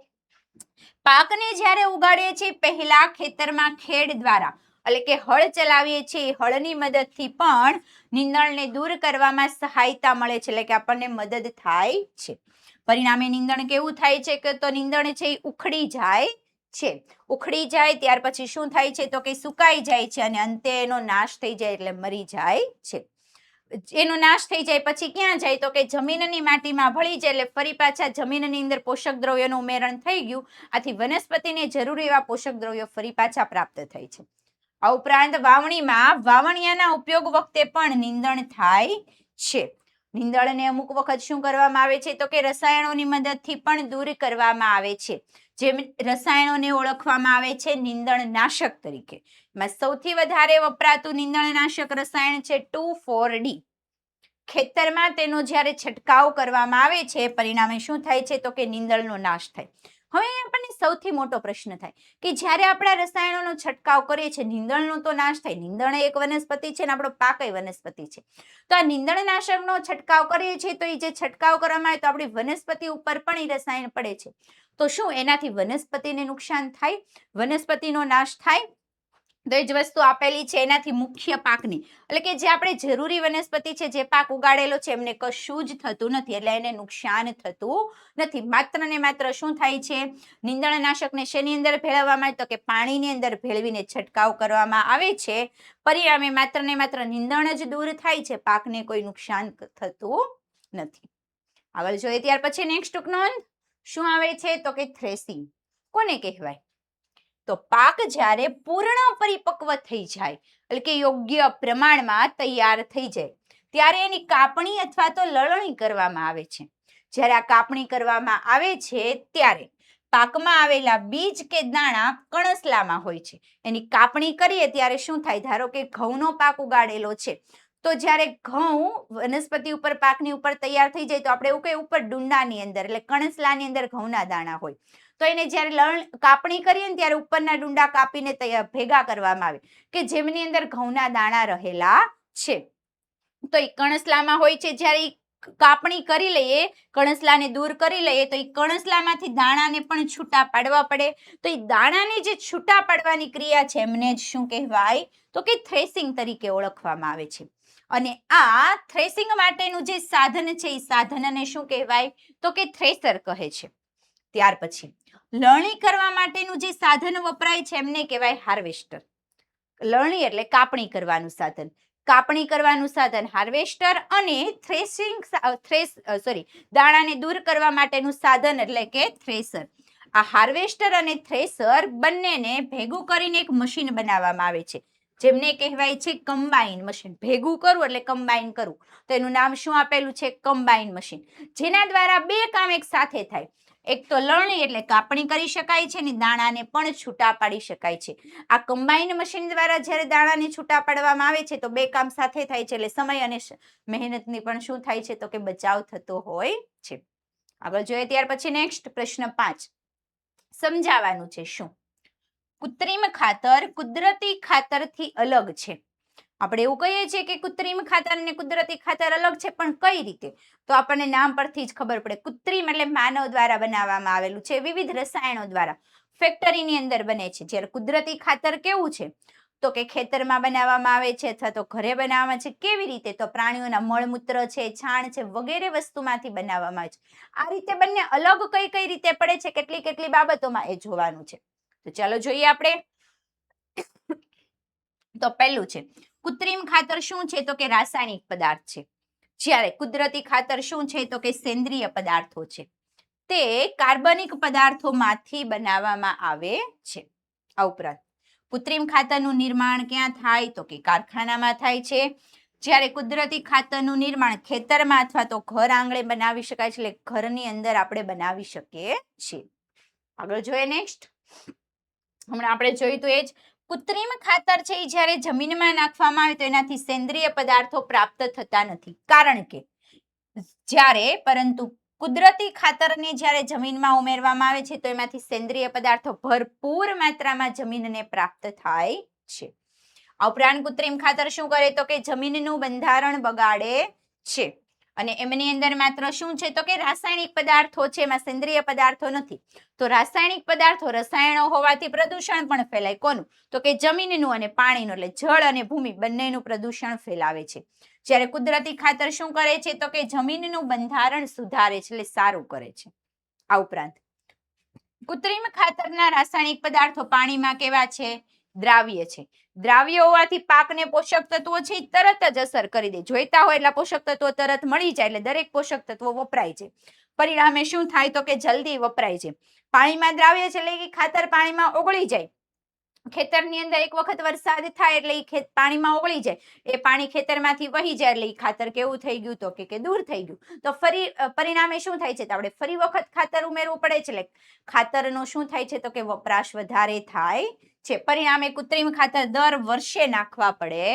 પાકને જ્યારે ઉગાડીએ છીએ પહેલા ખેતરમાં ખેડ દ્વારા, એટલે કે હળ ચલાવીએ છીએ, હળની મદદથી પણ નિંદણને દૂર કરવામાં સહાયતા મળે છે, એટલે કે આપણને મદદ થાય છે. પરિણામે નિંદણ કેવું થાય છે? કે તો નિંદણ છે એ ઉખડી જાય છે. ઉખડી જાય ત્યાર પછી શું થાય છે? તો કે સુકાઈ જાય છે અને અંતે એનો નાશ થઈ જાય, એટલે મરી જાય છે. એનો નાશ થઈ જાય પછી ક્યાં જાય? તો કે જમીનની માટીમાં ભળી જાય, એટલે ફરી પાછા જમીનની અંદર પોષક દ્રવ્યોનું ઉમેરણ થઈ ગયું, આથી વનસ્પતિને જરૂરી એવા પોષક દ્રવ્યો ફરી પાછા પ્રાપ્ત થાય છે. આ ઉપરાંત વાવણીમાં વાવણિયાના ઉપયોગ વખતે પણ નિંદણ થાય છે. નિંદણને અમુક વખત શું કરવામાં આવે છે? તો કે રસાયણોની મદદથી પણ દૂર કરવામાં આવે છે. જે રસાયણોને ઓળખવામાં આવે છે નિંદણનાશક તરીકે. એમાં સૌથી વધારે વપરાતું નિંદણનાશક રસાયણ છે 2,4-D. ખેતરમાં તેનો જ્યારે છંટકાવ કરવામાં આવે છે, પરિણામે શું થાય છે? તો કે નિંદણનો નાશ થાય. હવે આપણને સૌથી મોટો પ્રશ્ન થાય કે જ્યારે આપણે રસાયણોનો છંટકાવ કરીએ છીએ, નિંદણનો તો નાશ થાય, નિંદણ એક વનસ્પતિ છે ને આપણો પાક એ વનસ્પતિ છે, તો આ નિંદણનાશકનો છંટકાવ કરીએ છીએ તો એ જે છંટકાવ કરવામાં આવે તો આપણી વનસ્પતિ ઉપર પણ એ રસાયણ પડે છે, તો શું એનાથી વનસ્પતિને નુકસાન થાય? વનસ્પતિનો નાશ થાય? તો એ જ વસ્તુ આપેલી છે એનાથી મુખ્ય પાકની, એટલે કે જે આપણે જરૂરી વનસ્પતિ છે, જે પાક ઉગાડેલો છે, એમને કશું જ થતું નથી, એટલે એને નુકસાન થતું નથી. માત્ર ને માત્ર શું થાય છે? નિંદણનાશકને શેની અંદર ભેળવવામાં આવે? તો કે પાણીની અંદર ભેળવીને છંટકાવ કરવામાં આવે છે. પરિણામે માત્ર ને માત્ર નિંદણ જ દૂર થાય છે, પાકને કોઈ નુકસાન થતું નથી. આગળ જોઈએ ત્યાર પછી નેક્સ્ટ નોંધ શું આવે છે? તો કે થ્રેસિંગ કોને કહેવાય? તો પાક જ્યારે પૂર્ણ પરિપક્વ થઈ જાય, એટલે કે યોગ્ય પ્રમાણમાં તૈયાર થઈ જાય, ત્યારે એની કાપણી અથવા તો લણણી કરવામાં આવે છે. જ્યારે આ કાપણી કરવામાં આવે છે ત્યારે પાકમાં આવેલા બીજ કે દાણા કણસલામાં હોય છે. એની કાપણી કરીએ ત્યારે શું થાય? ધારો કે ઘઉંનો પાક ઉગાડેલો છે, તો જ્યારે ઘઉં વનસ્પતિ ઉપર, પાકની ઉપર તૈયાર થઈ જાય તો આપણે એવું કહીએ ઉપર ડુંડાની અંદર, એટલે કણસલાની અંદર ઘઉંના દાણા હોય, તો એને જ્યારે કાપણી કરીએ ને ત્યારે ઉપરના ડુંડા કાપીને ભેગા કરવામાં આવે કે જેમની અંદર ઘઉંના દાણા રહેલા છે. તો એ કણસલામાં હોય છે. જ્યારે કાપણી કરી લઈએ, કણસલાને દૂર કરી લઈએ, તો એ કણસલામાંથી દાણાને પણ છૂટા પાડવા પડે. તો એ દાણાને જે છૂટા પાડવાની ક્રિયા છે એમને જ શું કહેવાય? તો કે થ્રેસિંગ તરીકે ઓળખવામાં આવે છે. અને આ થ્રેસિંગ માટેનું જે સાધન છે એ સાધનને શું કહેવાય તો કે થ્રેસર કહે છે. ત્યાર પછી લણણી કરવા માટેનું જે સાધન વપરાય છે એમને કહેવાય હાર્વેસ્ટર. લણણી એટલે કાપણી કરવાનું સાધન. કાપણી કરવાનું સાધન હાર્વેસ્ટર અને દાણાને દૂર કરવા માટેનું સાધન એટલે કે થ્રેસર. આ હાર્વેસ્ટર અને થ્રેસર બંનેને ભેગું કરીને એક મશીન બનાવવામાં આવે છે જેમને કહેવાય છે કમ્બાઈન મશીન. ભેગું કરવું એટલે કમ્બાઈન કરવું, તો એનું નામ શું આપેલું છે? Combine machine. જેના દ્વારા બે કામ એક સાથે થાય. એક તો લણણી એટલે કાપણી કરી શકાય છે અને દાણાને પણ છૂટા પાડી શકાય છે. આ કમ્બાઈન મશીન દ્વારા જ્યારે દાણાને છૂટા પાડવામાં આવે છે તો બે કામ સાથે થાય છે એટલે સમય અને મહેનતની પણ શું થાય છે તો કે બચાવ થતો હોય છે. આગળ જોઈએ ત્યાર પછી નેક્સ્ટ પ્રશ્ન 5 સમજાવવાનું છે. શું કૃત્રિમ ખાતર કુદરતી ખાતરથી અલગ છે? આપણે એવું કહીએ છીએ કે કૃત્રિમ ખાતર અને કુદરતી ખાતર અલગ છે, પણ કઈ રીતે? તો આપણને નામ પરથી જ ખબર પડે. કૃત્રિમ એટલે માનવ દ્વારા બનાવવામાં આવેલું છે, વિવિધ રસાયણો દ્વારા ફેક્ટરીની અંદર બને છે. જ્યારે કુદરતી ખાતર કેવું છે તો કે ખેતરમાં બનાવવામાં આવે છે અથવા તો ઘરે બનાવવામાં છે. કેવી રીતે? તો પ્રાણીઓના મળમૂત્ર છે, છાણ છે, વગેરે વસ્તુમાંથી બનાવવામાં આવે છે. આ રીતે બંને અલગ કઈ કઈ રીતે પડે છે, કેટલી બાબતોમાં એ જોવાનું છે. તો ચાલો જોઈએ આપણે. તો પહેલું છે કૃત્રિમ ખાતર શું છે તો કે રાસાયણિક પદાર્થ છે. જ્યારે કુદરતી ખાતર શું છે તો કે સેન્દ્રિય પદાર્થો છે. તે કાર્બનિક પદાર્થોમાંથી બનાવવામાં આવે છે. આ ઉપરાંત કૃત્રિમ ખાતરનું નિર્માણ ક્યાં થાય તો કે કારખાનામાં થાય છે. જ્યારે કુદરતી ખાતરનું નિર્માણ ખેતરમાં અથવા તો ઘર આંગણે બનાવી શકાય છે, એટલે ઘરની અંદર આપણે બનાવી શકીએ છીએ. આગળ જોઈએ નેક્સ્ટ. હમણાં આપણે જોયું તો એ જ કૃત્રિમ ખાતર છે એ જ્યારે જમીનમાં નાખવામાં આવે તો એનાથી સેન્દ્રિય પદાર્થો પ્રાપ્ત થતા નથી. કારણ કે પરંતુ કુદરતી ખાતરને જ્યારે જમીનમાં ઉમેરવામાં આવે છે તો એમાંથી સેન્દ્રિય પદાર્થો ભરપૂર માત્રામાં જમીનને પ્રાપ્ત થાય છે. આ ઉપરાંત કૃત્રિમ ખાતર શું કરે તો કે જમીનનું બંધારણ બગાડે છે અને એમની અંદર માત્ર શું છે તો કે રાસાયણિક પદાર્થો છે, એમાં સેન્દ્રિય પદાર્થો નથી. તો રાસાયણિક પદાર્થો રસાયણો હોવાથી પ્રદૂષણ પણ ફેલાય. કોનું? તો કે જમીનનું અને પાણીનું, એટલે જળ અને ભૂમિ બંનેનું પ્રદૂષણ ફેલાવે છે. જ્યારે કુદરતી ખાતર શું કરે છે તો કે જમીનનું બંધારણ સુધારે છે, એટલે સારું કરે છે. આ ઉપરાંત કૃત્રિમ ખાતરના રાસાયણિક પદાર્થો પાણીમાં કેવા છે? દ્રાવ્ય છે. દ્રાવ્ય હોવાથી પાકને પોષક તત્વો છે તરત જ અસર કરી દે. જોઈતા હોય એટલા પોષક તત્વો તરત મળી જાય, એટલે દરેક પોષક તત્વો વપરાય છે. પરિણામે શું થાય તો કે જલ્દી વપરાય છે. પાણીમાં દ્રાવ્ય છે એટલે કે ખાતર પાણીમાં ઓગળી જાય. ખેતરની અંદર એક વખત વરસાદ થાય એટલે એ પાણીમાં ઓગળી જાય. એ પાણી ખેતરમાંથી વહી જાય એટલે એ ખાતર કેવું થઈ ગયું તો કે દૂર થઈ ગયું. તો ફરી પરિણામે શું થાય છે તો આપણે ફરી વખત ખાતર ઉમેરવું પડે છે, એટલે ખાતરનો શું થાય છે તો કે વપરાશ વધારે થાય છે. પરિણામે કૃત્રિમ ખાતર દર વર્ષે નાખવા પડે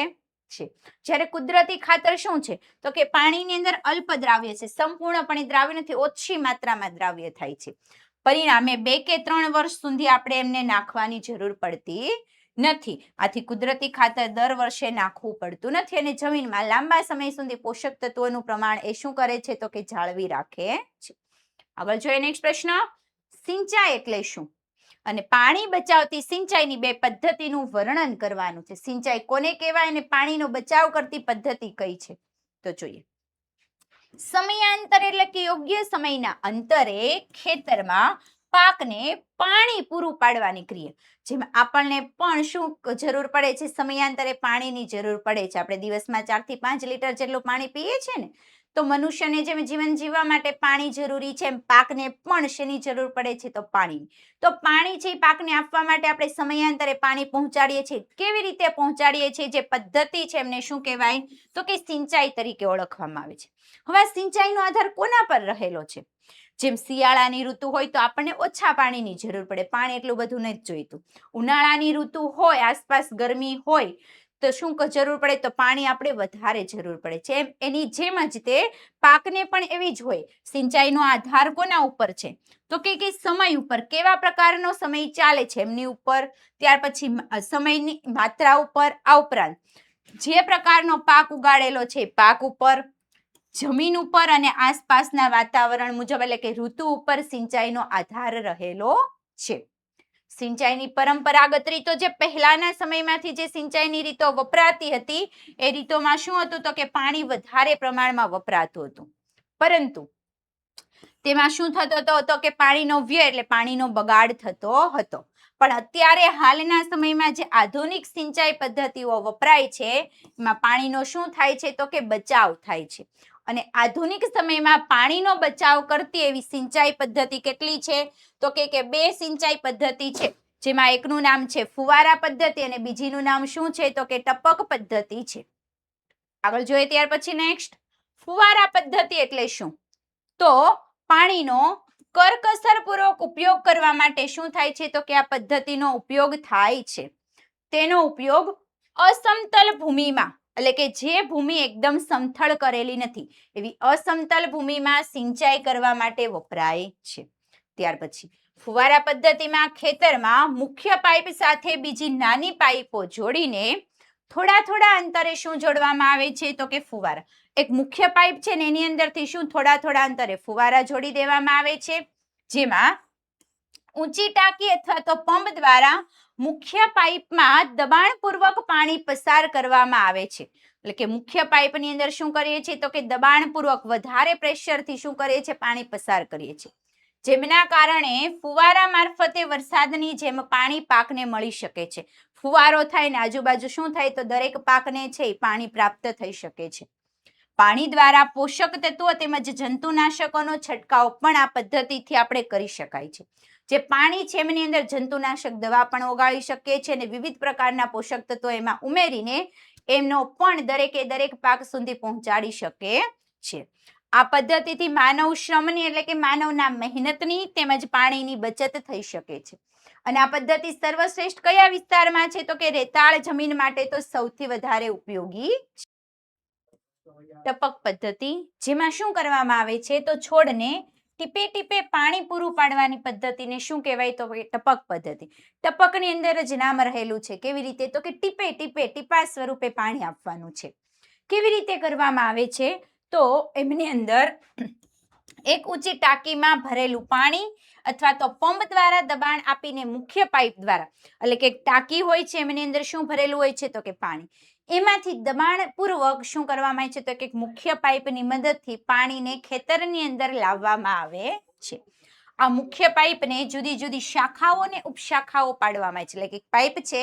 છે. જ્યારે કુદરતી ખાતર શું છે તો કે પાણીની અંદર અલ્પ દ્રાવ્ય છે, સંપૂર્ણપણે દ્રાવ્ય નથી, ઓછી માત્રામાં દ્રાવ્ય થાય છે. પરિણામે 2 કે 3 વર્ષ સુધી આપણે એમને નાખવાની જરૂર પડતી નથી. આથી કુદરતી ખાતર દર વર્ષે નાખવું પડતું નથી અને જમીનમાં લાંબા સમય સુધી પોષક તત્વોનું પ્રમાણ એ શું કરે છે તો કે જાળવી રાખે છે. આગળ જોઈએ નેક્સ્ટ પ્રશ્ન. સિંચાઈ એટલે શું? અને પાણી બચાવતી સિંચાઈની 2 પદ્ધતિનું વર્ણન કરવાનું છે. સિંચાઈ કોને કહેવાય અને પાણીનો બચાવ કરતી પદ્ધતિ કઈ છે તો જોઈએ. સમયાંતર એટલે કે યોગ્ય સમયના અંતરે ખેતરમાં પાકને પાણી પૂરું પાડવાની ક્રિયા. જેમાં આપણને પણ શું જરૂર પડે છે? સમયાંતરે પાણીની જરૂર પડે છે. આપણે દિવસમાં 4 થી 5 લીટર જેટલું પાણી પીએ છીએ ને, તો મનુષ્યને જેમ જીવન જીવવા માટે પાણી જરૂરી છે એમ પાકને પણ શેની જરૂર પડે છે તો પાણીની. તો પાણી છે પાકને આપવા માટે આપણે સમયાંતરે પાણી પહોંચાડીએ છીએ. કેવી રીતે પહોંચાડીએ છીએ? જે પદ્ધતિ છે એમને શું કહેવાય તો કે સિંચાઈ તરીકે ઓળખવામાં આવે છે. હવે સિંચાઈનો આધાર કોના પર રહેલો છે? જેમ શિયાળાની ઋતુ હોય તો આપણને ઓછા પાણીની જરૂર પડે, પાણી એટલું બધું નથી જોઈતું. ઉનાળાની ઋતુ હોય, આસપાસ ગરમી હોય તો શું જરૂર પડે તો પાણી આપણે વધારે જરૂર પડે છે. એની જેમ જ તે પાકને પણ એવી જ હોય. સિંચાઈનો આધાર કોના ઉપર છે તો કે સમય ઉપર, કેવા પ્રકારનો સમય ચાલે છે એમની ઉપર, ત્યાર પછી સમયની માત્રા ઉપર, આ ઉપરાંત જે પ્રકારનો પાક ઉગાડેલો છે પાક ઉપર, જમીન ઉપર અને આસપાસના વાતાવરણ મુજબ એટલે કે ઋતુ ઉપર સિંચાઈનો આધાર રહેલો છે. સિંચાઈની પરંપરાગત રીતો જે પહેલાના સમયમાંથી જે સિંચાઈની રીતો વપરાતી હતી એ રીતોમાં શું હતું તો કે પાણી વધારે પ્રમાણમાં વપરાતું હતું, પરંતુ તેમાં શું થતું હતો તો કે પાણીનો વ્યય એટલે પાણીનો બગાડ થતો હતો. પણ અત્યારે હાલના સમયમાં જે આધુનિક સિંચાઈ પદ્ધતિઓ વપરાય છે એમાં પાણીનો શું થાય છે તો કે બચાવ થાય છે. અને આધુનિક સમયમાં પાણીનો બચાવ કરતી એવી સિંચાઈ પદ્ધતિ કેટલી છે તો કે બે સિંચાઈ પદ્ધતિ છે, જેમાં એકનું નામ છે ફુવારા પદ્ધતિ અને બીજીનું નામ શું છે તો કે ટપક પદ્ધતિ છે. આગળ જોઈએ ત્યાર પછી નેક્સ્ટ, ફુવારા પદ્ધતિ એટલે શું તો પાણીનો કરકસરપૂર્વક ઉપયોગ કરવા માટે શું થાય છે તો કે આ પદ્ધતિનો ઉપયોગ થાય છે. તેનો ઉપયોગ અસમતલ ભૂમિમાં એટલે કે જે ભૂમિ એકદમ સમથળ કરેલી નથી એવી અસમતલ ભૂમિમાં સિંચાઈ કરવા માટે વપરાય છે. ત્યાર પછી ફુવારા પદ્ધતિમાં ખેતરમાં મુખ્ય પાઇપ સાથે બીજી નાની પાઇપો જોડીને થોડા અંતરે શું જોડવામાં આવે છે તો કે ફુવારા. એક મુખ્ય પાઇપ છે ને એની અંદરથી શું થોડા અંતરે ફુવારા જોડી દેવામાં આવે છે, જેમાં ઊંચી ટાંકી અથવા તો પંપ દ્વારા મુખ્ય પાઇપમાં દબાણપૂર્વક પાણી પસાર કરવામાં આવે છે. એટલે કે મુખ્ય પાઇપની અંદર શું કરીએ છીએ તો કે દબાણપૂર્વક વધારે પ્રેશરથી શું કરીએ છીએ પાણી પસાર કરીએ છીએ, જેમના કારણે ફુવારા મારફતે વરસાદની જેમ પાણી પાકને મળી શકે છે. ફુવારો થાય ને આજુબાજુ શું થાય તો દરેક પાકને છે એ પાણી પ્રાપ્ત થઈ શકે છે. પાણી દ્વારા પોષક તત્વો તેમજ જંતુનાશકોનો છંટકાવ પણ આ પદ્ધતિથી આપણે કરી શકાય છે. જે પાણી છે એમની અંદર જંતુનાશક દવા પણ ઓગાળી શકીએ છીએ અને વિવિધ પ્રકારના પોષક તત્વો એમાં ઉમેરીને એમનો પણ દરેક પાક સુધી પહોંચાડી શકે છે. આ પદ્ધતિથી માનવ શ્રમની એટલે કે માનવના મહેનતની તેમજ પાણીની બચત થઈ શકે છે. અને આ પદ્ધતિ સર્વશ્રેષ્ઠ કયા વિસ્તારમાં છે તો કે રેતાળ જમીન માટે તો સૌથી વધારે ઉપયોગી છે. ટપક પદ્ધતિ, જેમાં શું કરવામાં આવે છે તો છોડને ટીપે ટીપે પાણી પૂરું પાડવાની પદ્ધતિને શું કહેવાય તો ટપક પદ્ધતિ. ટપકની અંદર જ નામ રહેલું છે. કેવી રીતે તો કે ટીપે ટીપે ટીપા સ્વરૂપે પાણી આપવાનું છે. કેવી રીતે કરવામાં આવે છે તો એમની અંદર એક ઊંચી ટાંકીમાં ભરેલું પાણી અથવા તો પંપ દ્વારા દબાણ આપીને મુખ્ય પાઇપ દ્વારા એટલે કે ટાંકી હોય છે એમની અંદર શું ભરેલું હોય છે તો કે પાણી, એમાંથી દબાણપૂર્વક શું કરવામાં આવે છે તો કે મુખ્ય પાઇપની મદદથી પાણીને ખેતરની અંદર લાવવામાં આવે છે. આ મુખ્ય પાઇપને જુદી શાખાઓ અને ઉપશાખાઓ પાડવામાં આવે છે. એટલે કે પાઇપ છે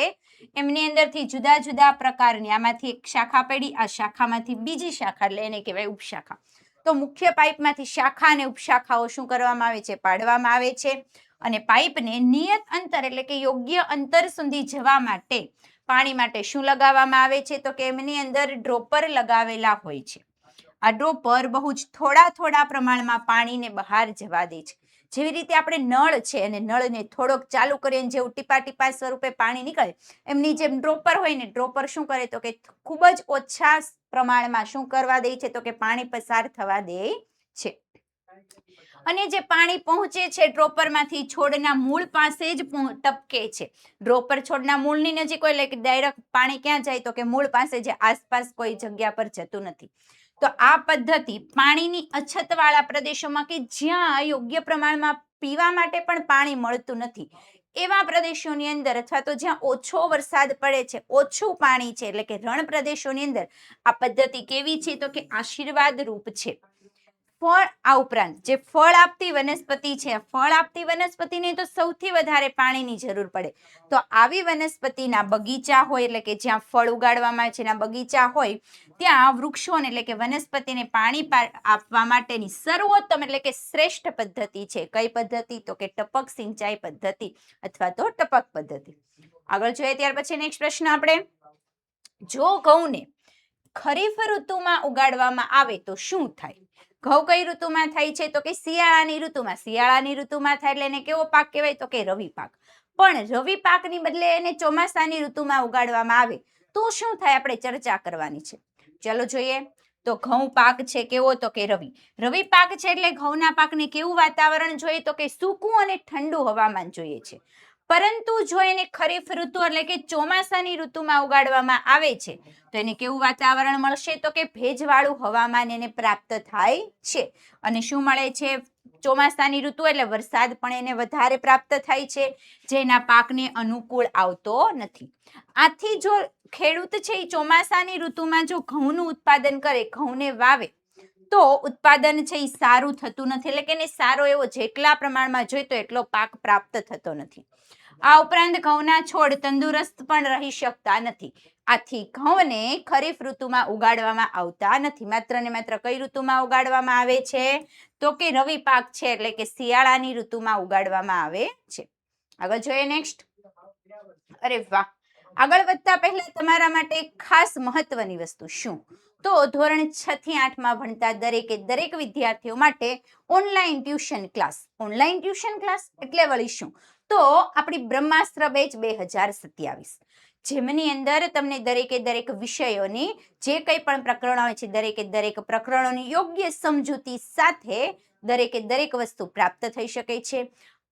એમની અંદરથી જુદા પ્રકારની આમાંથી એક શાખા પડી, આ શાખામાંથી બીજી શાખા એટલે એને કહેવાય ઉપશાખા. તો મુખ્ય પાઇપમાંથી શાખા અને ઉપશાખાઓ શું કરવામાં આવે છે પાડવામાં આવે છે. અને પાઇપને નિયત અંતર એટલે કે યોગ્ય અંતર સુધી જવા માટે પાણી માટે શું લગાવવામાં આવે છે તો કે એમની અંદર ડ્રોપર લગાવેલા હોય છે. આ ડ્રોપર બહુ જ થોડા પ્રમાણમાં પાણીને બહાર જવા દે છે. જેવી રીતે આપણે નળ છે અને નળને થોડોક ચાલુ કરીએ જેવું ટીપા સ્વરૂપે પાણી નીકળે એમની જેમ ડ્રોપર હોય ને ડ્રોપર શું કરે તો કે ખૂબ જ ઓછા પ્રમાણમાં શું કરવા દે છે તો કે પાણી પસાર થવા દે છે. અને જે પાણી પહોંચે છે ડ્રોપરમાંથી છોડના મૂળ પાસે જ ટપકે છે. ડ્રોપર છોડના મૂળની નજીક હોય એટલે કે ડાયરેક્ટ પાણી ક્યાં જાય તો કે મૂળ પાસે, જે આસપાસ કોઈ જગ્યા પર જતું નથી. તો આ પદ્ધતિ પાણીની અછતવાળા પ્રદેશોમાં કે જ્યાં યોગ્ય પ્રમાણમાં પીવા માટે પણ પાણી મળતું નથી એવા પ્રદેશોની અંદર અથવા તો જ્યાં ઓછો વરસાદ પડે છે, ઓછું પાણી છે એટલે કે રણ પ્રદેશોની અંદર આ પદ્ધતિ કેવી છે તો કે આશીર્વાદ રૂપ છે. ફળ આ ઉપરાંત જે ફળ આપતી વનસ્પતિ છે, ફળ આપતી વનસ્પતિને તો સૌથી વધારે પાણીની જરૂર પડે. તો આવી વનસ્પતિના બગીચા હોય એટલે કે જ્યાં ફળ ઉગાડવામાં આવે છે એના બગીચા હોય ત્યાં વૃક્ષોને એટલે કે વનસ્પતિને પાણી આપવા માટેની સર્વોત્તમ એટલે કે શ્રેષ્ઠ પદ્ધતિ છે. કઈ પદ્ધતિ તો કે ટપક સિંચાઈ પદ્ધતિ અથવા તો ટપક પદ્ધતિ. આગળ જોઈએ ત્યાર પછી નેક્સ્ટ પ્રશ્ન આપણે, જો ઘઉંને ખરીફ ઋતુમાં ઉગાડવામાં આવે તો શું થાય? ઘઉં કઈ ઋતુમાં થાય છે તો કે શિયાળાની ઋતુમાં. શિયાળાની ઋતુમાં થાય એટલે એને કેવો પાક કહેવાય તો કે રવિ પાક. પણ રવિ પાકની બદલે એને ચોમાસાની ઋતુમાં ઉગાડવામાં આવે તો શું થાય આપણે ચર્ચા કરવાની છે. ચાલો જોઈએ. તો ઘઉં પાક છે કેવો તો કે રવિ પાક છે એટલે ઘઉંના પાકને કેવું વાતાવરણ જોઈએ તો કે સૂકું અને ઠંડુ હવામાન જોઈએ છે. પરંતુ જો એને ખરીફ ઋતુ એટલે કે ચોમાસાની ઋતુમાં ઉગાડવામાં આવે છે તો એને કેવું વાતાવરણ મળશે? તો કે ભેજવાળું હવામાન એને પ્રાપ્ત થાય છે. અને શું મળે છે? ચોમાસાની ઋતુ એટલે વરસાદ પણ એને વધારે પ્રાપ્ત થાય છે, જેના પાકને અનુકૂળ આવતો નથી. આથી જો ખેડૂત છે એ ચોમાસાની ઋતુમાં જો ઘઉંનું ઉત્પાદન કરે, ઘઉંને વાવે, તો ઉત્પાદન છે એ સારું થતું નથી, એટલે કે એને સારો એવો જેટલા પ્રમાણમાં જોઈતો એટલો પાક પ્રાપ્ત થતો નથી. આ ઉપરાંત ઘઉંના છોડ તંદુરસ્ત પણ રહી શકતા નથી. આથી ઘઉંને ખરીફ ઋતુમાં ઉગાડવામાં આવતા નથી. માત્ર ને માત્ર કઈ ઋતુમાં ઉગાડવામાં આવે છે? તો કે રવિ પાક છે એટલે કે શિયાળાની ઋતુમાં ઉગાડવામાં આવે છે. આગળ જોઈએ નેક્સ્ટ. અરે વાહ! આગળ વધતા પહેલા તમારા માટે ખાસ મહત્વની વસ્તુ શું? તો ધોરણ 6 થી 8 માં ભણતા દરેક વિદ્યાર્થીઓ માટે online tuition class. Online tuition class એટલે વળી શું? તો આપણી બ્રહ્માસ્ત્ર બેચ 2027, જેમની અંદર તમને દરેક વિષયોની જે કંઈ પણ પ્રકરણો હોય છે, દરેક પ્રકરણોની યોગ્ય સમજૂતી સાથે દરેક વસ્તુ પ્રાપ્ત થઈ શકે છે.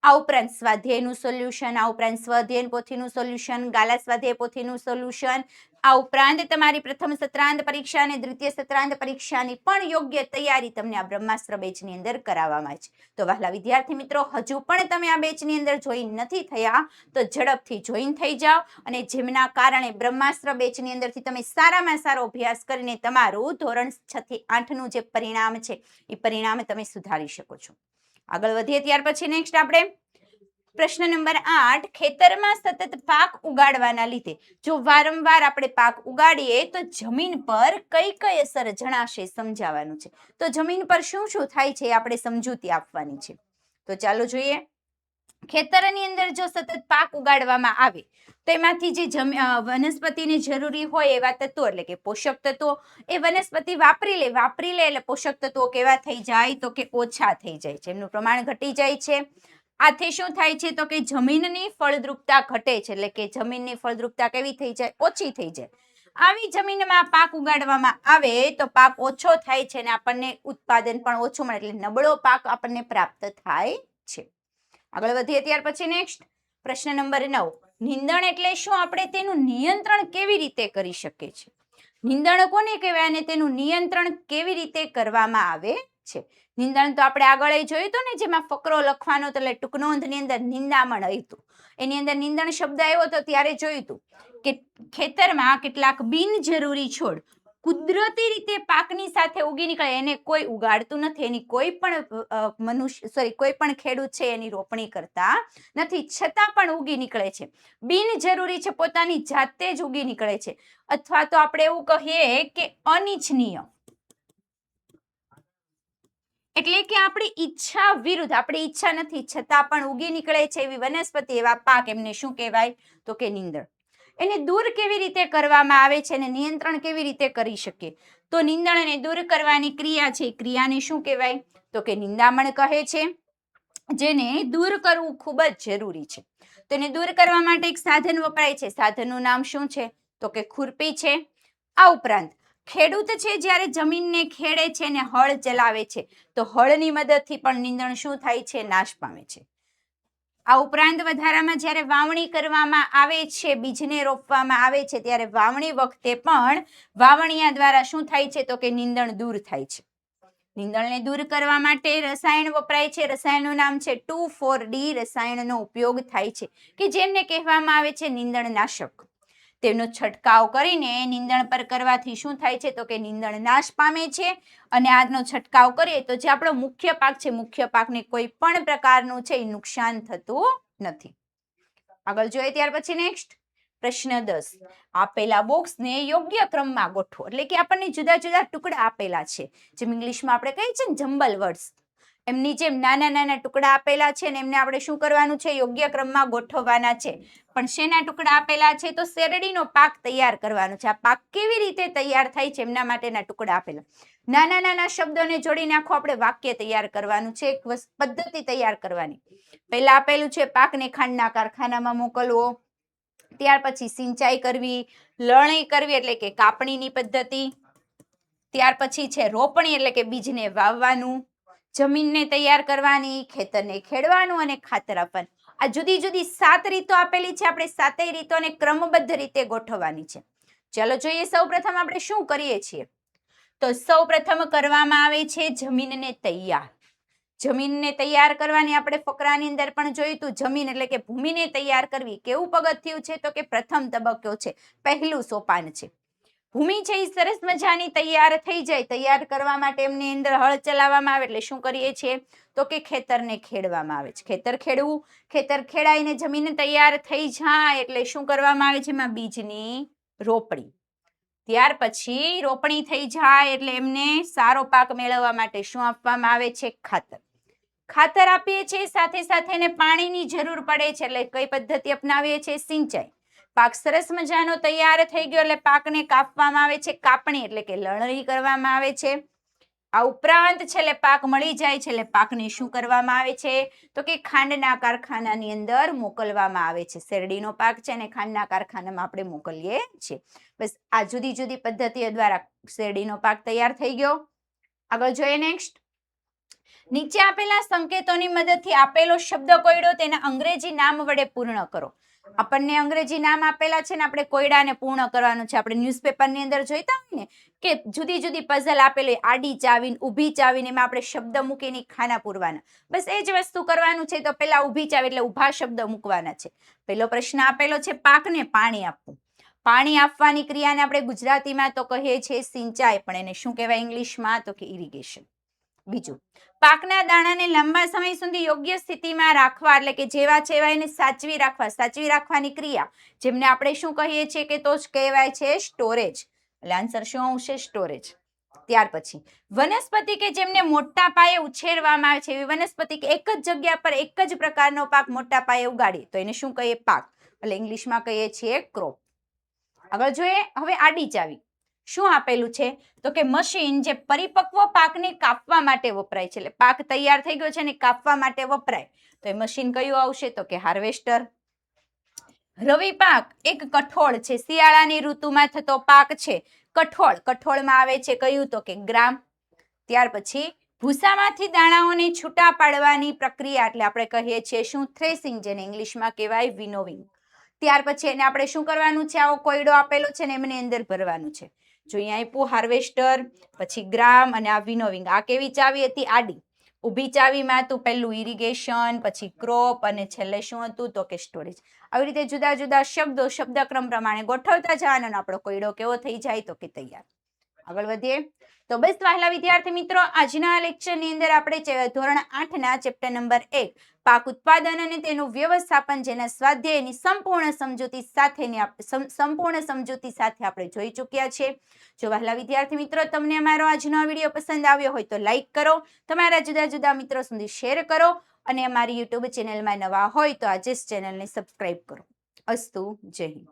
આ ઉપરાંત સ્વાધ્યાયનું સોલ્યુશન, આ ઉપરાંત સ્વઅધ્યયન પોથીનું સોલ્યુશન, ગાલા સ્વાધ્યાય પોથીનું સોલ્યુશન, આ ઉપરાંત તમારી પ્રથમ સત્રાંત પરીક્ષા અને દ્વિતીય સત્રાંત પરીક્ષાની પણ યોગ્ય તૈયારી તમને આ બ્રહ્માસ્ત્ર બેચની અંદર કરાવવામાં છે. તો વહાલા વિદ્યાર્થી મિત્રો, હજુ પણ તમે આ બેચની અંદર જોઈન નથી થયા તો ઝડપથી જોઈન થઈ જાઓ, અને જેમના કારણે બ્રહ્માસ્ત્ર બેચની અંદરથી તમે સારામાં સારો અભ્યાસ કરીને તમારું ધોરણ 6 થી 8નું જે પરિણામ છે એ પરિણામ તમે સુધારી શકો છો. આગળ વધીએ ત્યાર પછી નેક્સ્ટ આપણે પ્રશ્ન નંબર 8, ખેતરમાં સતત પાક ઉગાડવાના લીધે જો વારંવાર આપણે પાક ઉગાડીએ તો જમીન પર કઈ અસર જણાશે સમજાવવાનું છે. તો જમીન પર શું શું થાય છે આપણે સમજૂતી આપવાની છે. તો ચાલો જોઈએ. ખેતરની અંદર જો સતત પાક ઉગાડવામાં આવે તો એમાંથી જે વનસ્પતિને જરૂરી હોય એવા તત્વો એટલે કે પોષક તત્વો એ વનસ્પતિ વાપરી લે એટલે પોષક તત્વો કેવા થઈ જાય? તો કે ઓછા થઈ જાય છે, એમનું પ્રમાણ ઘટી જાય છે. આથી શું થાય છે? તો કે જમીનની ફળદ્રુપતા ઘટે છે, એટલે કે જમીનની ફળદ્રુપતા કેવી થઈ જાય? ઓછી થઈ જાય. આવી જમીનમાં પાક ઉગાડવામાં આવે તો પાક ઓછો થાય છે અને આપણને ઉત્પાદન પણ ઓછું મળે, એટલે નબળો પાક આપણને પ્રાપ્ત થાય છે. આગળ વધીએ ત્યાર પછી નેક્સ્ટ પ્રશ્ન નંબર 9, નીંદણ એટલે શું? આપણે તેનું નિયંત્રણ કેવી રીતે કરી શકીએ છીએ? નીંદણ કોને કહેવાય અને તેનું નિયંત્રણ કેવી રીતે કરવામાં આવે છે? નીંદણ તો આપણે આગળ જોયું હતું ને, જેમાં ફકરો લખવાનો હતો, એટલે ટૂંકનોંધની અંદર નિંદામણ હતું, એની અંદર નીંદણ શબ્દ આવ્યો હતો ત્યારે જોયું હતું કે ખેતરમાં કેટલાક બિનજરૂરી છોડ કુદરતી રીતે પાકની સાથે ઉગી નીકળે, એને કોઈ ઉગાડતું નથી, એની કોઈ પણ ખેડૂત છે એની રોપણી કરતા નથી, છતાં પણ ઉગી નીકળે છે. બિનજરૂરી છે, પોતાની જાતે જ ઉગી નીકળે છે, અથવા તો આપણે એવું કહીએ કે અનિચ્છનીય, એટલે કે આપણી ઈચ્છા વિરુદ્ધ, આપણી ઈચ્છા નથી છતાં પણ ઉગી નીકળે છે એવી વનસ્પતિ, એવા પાક, એમને શું કહેવાય? તો કે નીંદણ. એને દૂર કેવી રીતે કરવામાં આવે છે અને નિયંત્રણ કેવી રીતે કરી શકીએ? તો નીંદણને દૂર કરવાની ક્રિયા છે, ક્રિયાને શું કહેવાય? તો કે નિંદામણ કહે છે, જેને દૂર કરવું ખૂબ જ જરૂરી છે. તો એને દૂર કરવા માટે એક સાધન વપરાય છે, સાધનનું નામ શું છે? તો કે ખુરપી છે. આ ઉપરાંત ખેડૂત છે જ્યારે જમીનને ખેડે છે અને હળ ચલાવે છે તો હળની મદદથી પણ નીંદણ શું થાય છે? નાશ પામે છે. આ ઉપરાંત વધારામાં જ્યારે વાવણી કરવામાં આવે છે, બીજને રોપવામાં આવે છે, ત્યારે વાવણી વખતે પણ વાવણિયા દ્વારા શું થાય છે? તો કે નીંદણ દૂર થાય છે. નીંદણને દૂર કરવા માટે રસાયણ વપરાય છે, રસાયણનું નામ છે 2,4-D રસાયણનો ઉપયોગ થાય છે કે જેમને કહેવામાં આવે છે નીંદણનાશક. તેનો છંટકાવ કરીને નીંદણ પર કરવાથી શું થાય છે? તો કે નીંદણ નાશ પામે છે, અને આજનો છંટકાવ કરીએ તો જે આપણો મુખ્ય પાક છે, મુખ્ય પાકને કોઈ પણ પ્રકારનું છે નુકસાન થતું નથી. આગળ જોઈએ ત્યાર પછી નેક્સ્ટ પ્રશ્ન 10, આપેલા બોક્સને યોગ્ય ક્રમમાં ગોઠવો, એટલે કે આપણને જુદા જુદા ટુકડા આપેલા છે, જેમ ઇંગ્લિશમાં આપણે કહીએ છીએ ને જમ્બલ વર્ડ્સ, એમની જેમ નાના નાના ટુકડા આપેલા છે ને એમને આપણે શું કરવાનું છે? યોગ્ય ક્રમમાં ગોઠવવાના છે. પણ શેના ટુકડા આપેલા છે? તો શેરડીનો પાક તૈયાર કરવાનો છે. આ પાક કેવી રીતે તૈયાર થાય છે એમના માટેના ટુકડા આપેલા. નાના નાના શબ્દોને જોડી નાખો, આપણે વાક્ય તૈયાર કરવાનું છે, એક પદ્ધતિ તૈયાર કરવાની. પહેલા આપેલું છે પાકને ખાંડના કારખાનામાં મોકલવો, ત્યાર પછી સિંચાઈ કરવી, લણણી કરવી એટલે કે કાપણીની પદ્ધતિ, ત્યાર પછી છે રોપણી એટલે કે બીજને વાવવાનું, જમીનને તૈયાર કરવાની, ખેતરને ખેડવાનું અને ખાતર આપવાનું. આ જુદી જુદી 7 રીતો આપેલી છે. આપણે 7 રીતોને ક્રમબદ્ધ રીતે ગોઠવવાની છે. ચાલો જોઈએ સૌપ્રથમ આપણે શું કરીએ છીએ. તો સૌપ્રથમ કરવામાં આવે છે જમીનને તૈયાર. જમીનને તૈયાર કરવાની આપણે ફકરાની અંદર પણ જોયું હતું. જમીન એટલે કે ભૂમિને તૈયાર કરવી કેવું પગથિયું છે, તો કે પ્રથમ તબક્કો છે, પહેલું સોપાન છે. ભૂમિ છે એ સરસ મજાની તૈયાર થઈ જાય. તૈયાર કરવા માટે એમની અંદર હળ ચલાવવામાં આવે એટલે શું કરીએ છીએ, તો કે ખેતરને ખેડવામાં આવે છે. ખેતર ખેડવું, ખેતર ખેડાઈને જમીન તૈયાર થઈ જાય એટલે શું કરવામાં આવે છે, એમાં બીજની રોપણી. ત્યાર પછી રોપણી થઈ જાય એટલે એમને સારો પાક મેળવવા માટે શું આપવામાં આવે છે, ખાતર. ખાતર આપીએ છીએ, સાથે સાથે એને પાણીની જરૂર પડે છે એટલે કઈ પદ્ધતિ અપનાવીએ છીએ, સિંચાઈ. પાક સરસ મજાનો તૈયાર થઈ ગયો એટલે પાકને કાપવામાં આવે છે, કાપણી એટલે કે લણણી કરવામાં આવે છે. આ ઉપરાંત છેલ્લે પાક મળી જાય છે એટલે પાકને શું કરવામાં આવે છે, તો કે ખાંડના કારખાનાની અંદર મોકલવામાં આવે છે. શેરડીનો પાક છે ને ખાંડના કારખાનામાં આપણે મોકલીએ છીએ. બસ આ જુદી જુદી પદ્ધતિઓ દ્વારા શેરડીનો પાક તૈયાર થઈ ગયો. આગળ જોઈએ નેક્સ્ટ. નીચે આપેલા સંકેતોની મદદથી આપેલો શબ્દ કોયડો તેના અંગ્રેજી નામ વડે પૂર્ણ કરો. આપણને અંગ્રેજી નામ આપેલા છે ને આપણે કોયડાને પૂર્ણ કરવાનું છે. આપણે ન્યૂઝપેપરની અંદર જોઈતા હોય ને કે જુદી જુદી પઝલ આપેલી, આડી ચાવીને, ઊભી ચાવીને, એમાં આપણે શબ્દ મૂકીને ખાના પૂરવાના. બસ એ જ વસ્તુ કરવાનું છે. તો પેલા ઊભી ચાવી એટલે ઊભા શબ્દ મૂકવાના છે. પેલો પ્રશ્ન આપેલો છે પાકને પાણી આપવું. પાણી આપવાની ક્રિયાને આપણે ગુજરાતીમાં તો કહીએ છીએ સિંચાઈ, પણ એને શું કહેવાય ઇંગ્લિશમાં, તો કે ઇરિગેશન. બીજું, પાકના દાણાને લાંબા સમય સુધી યોગ્ય સ્થિતિમાં રાખવા એટલે કે જેવા છે એવા એને સાચવી રાખવા. સાચવી રાખવાની ક્રિયા જેમને આપણે શું કહીએ છીએ કે તો કહેવાય છે સ્ટોરેજ. એટલે આન્સર શું આવશે, સ્ટોરેજ. ત્યાર પછી વનસ્પતિ કે જેમને મોટા પાયે ઉછેરવામાં આવે છે, એવી વનસ્પતિ કે એક જ જગ્યા પર એક જ પ્રકારનો પાક મોટા પાયે ઉગાડીએ તો એને શું કહીએ, પાક. એટલે ઇંગ્લિશમાં કહીએ છીએ ક્રોપ. આગળ જોઈએ હવે આડી ચાવી. શું આપેલું છે, તો કે મશીન જે પરિપક્વ પાકને કાપવા માટે વપરાય છે. એટલે પાક તૈયાર થઈ ગયો છે ને કાપવા માટે વપરાય તો એ મશીન કયું આવશે, તો કે હાર્વેસ્ટર. રવિ પાક એક કઠોળ છે. શિયાળાની ઋતુમાં થતો પાક છે કઠોળ. કઠોળમાં આવે છે કયું, તો કે ગ્રામ. ત્યાર પછી ભૂસામાંથી દાણાઓને છૂટા પાડવાની પ્રક્રિયા એટલે આપણે કહીએ છીએ શું, થ્રેસિંગ, જેને ઇંગ્લિશમાં કહેવાય વિનોવિંગ. ત્યાર પછી એને આપણે શું કરવાનું છે, આવો કોયડો આપેલો છે ને એમની અંદર ભરવાનું છે. જો અહીંયા આપ્યું હાર્વેસ્ટર, પછી ગ્રામ અને આ વિનોવિંગ. આ કેવી ચાવી હતી, આડી. ઊભી ચાવીમાં હતું પહેલું ઇરિગેશન, પછી ક્રોપ અને છેલ્લે શું હતું, તો કે સ્ટોરેજ. આવી રીતે જુદા જુદા શબ્દો શબ્દક્રમ પ્રમાણે ગોઠવતા જવાનો અને આપણો કોયડો કેવો થઈ જાય, તો કે તૈયાર. આગળ વધીએ. તો બસ વહાલા વિદ્યાર્થી મિત્રો, આજના લેક્ચરની અંદર આપણે ધોરણ 8ના ચેપ્ટર નંબર 1 પાક ઉત્પાદન અને તેનું વ્યવસ્થાપન જેના સ્વાધ્યાયની સંપૂર્ણ સમજૂતી સાથે આપણે જોઈ ચૂક્યા છે. જો વહાલા વિદ્યાર્થી મિત્રો તમને અમારો આજનો વિડીયો પસંદ આવ્યો હોય તો લાઈક કરો, તમારા જુદા જુદા મિત્રો સુધી શેર કરો અને અમારી યુટ્યુબ ચેનલમાં નવા હોય તો આજે જ ચેનલને સબસ્ક્રાઇબ કરો. અસ્તુ, જય હિન્દ.